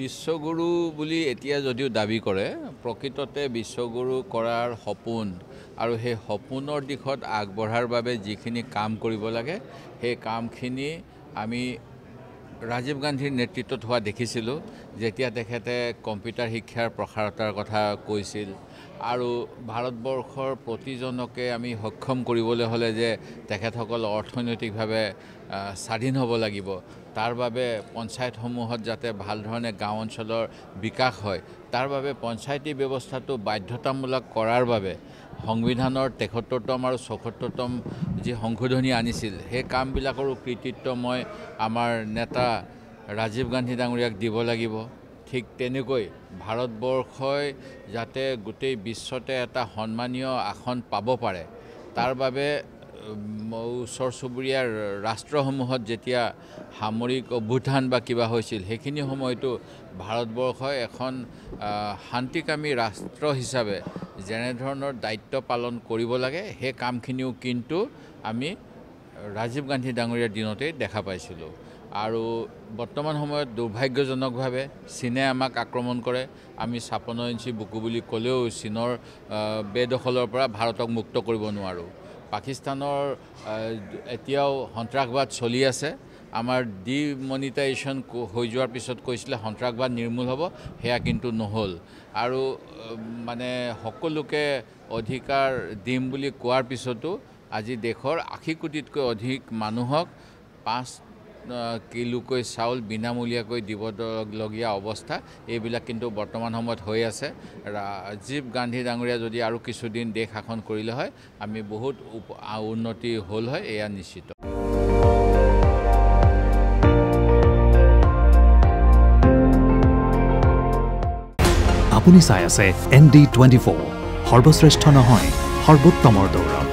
বিশ্বগুৰু বুলি এতিয়া যদিও দাবী কৰে প্ৰকৃততে বিশ্বগুৰু কৰাৰ সপোন আৰু সেই সপোনৰ দিশত আগবঢ়াৰ বাবে যিখিনি কাম কৰিব লাগে সেই কামখিনি আমি ৰাজীৱ গান্ধীৰ নেতৃত্বত হোৱা দেখিছিলোঁ যেতিয়া তেখেতে কম্পিউটাৰ শিক্ষাৰ প্ৰসাৰতাৰ কথা কৈছিল আৰু ভাৰতবৰ্ষৰ প্ৰতিজনকে আমি সক্ষম কৰিবলৈ হ'লে যে তেখেতসকল অৰ্থনৈতিকভাৱে স্বাধীন হ'ব লাগিব তাৰ বাবে পঞ্চায়তসমূহত যাতে ভাল ধৰণে গাঁও অঞ্চলৰ বিকাশ হয় তাৰ বাবে পঞ্চায়তী ব্যৱস্থাটো বাধ্যতামূলক কৰাৰ বাবে সংবিধানৰ ৭৩তম আৰু ৭৪তম যি সংশোধনী আনিছিল সেই কামবিলাকৰো কৃতিত্ব মই আমাৰ নেতা ৰাজীৱ গান্ধী ডাঙৰীয়াক দিব লাগিব ঠিক তেনেকৈ ভাৰতবৰ্ষই যাতে গোটেই বিশ্বতে এটা সন্মানীয় আসন পাব পাৰে তাৰ বাবে ওচৰ চুবুৰীয়া ৰাষ্ট্ৰসমূহত যেতিয়া সামৰিক অভ্যুত্থান বা কিবা হৈছিল সেইখিনি সময়তো ভাৰতবৰ্ষই এখন শান্তিকামী ৰাষ্ট্ৰ হিচাপে যেনেধৰণৰ দায়িত্ব পালন কৰিব লাগে সেই কামখিনিও কিন্তু আমি ৰাজীৱ গান্ধী ডাঙৰীয়াৰ দিনতেই দেখা পাইছিলোঁ আৰু বৰ্তমান সময়ত দুৰ্ভাগ্যজনকভাৱে চীনে আমাক আক্ৰমণ কৰে আমি ৫৬ ইঞ্চি বুকু বুলি ক'লেও চীনৰ বেদখলৰ পৰা ভাৰতক মুক্ত কৰিব নোৱাৰোঁ পাকিস্তানৰ এতিয়াও সন্ত্ৰাসবাদ চলি আছে আমাৰ ডিমনিটাইজেশ্যন হৈ যোৱাৰ পিছত কৈছিলে সন্ত্ৰাসবাদ নিৰ্মূল হ'ব সেয়া কিন্তু নহ'ল আৰু মানে সকলোকে অধিকাৰ দিম বুলি কোৱাৰ পিছতো আজি দেশৰ ৮০ কোটিতকৈ অধিক মানুহক ৫ কিলোকৈ চাউল বিনামূলীয়াকৈ দিবলগীয়া অৱস্থা এইবিলাক কিন্তু বৰ্তমান সময়ত হৈ আছে ৰাজীৱ গান্ধী ডাঙৰীয়া যদি আৰু কিছুদিন দেশ শাসন কৰিলে হয় আমি বহুত উন্নতি হ'ল হয় এয়া নিশ্চিত আপুনি চাই আছে ND24 সৰ্বশ্ৰেষ্ঠ নহয় সৰ্বোত্তমৰ দৌৰ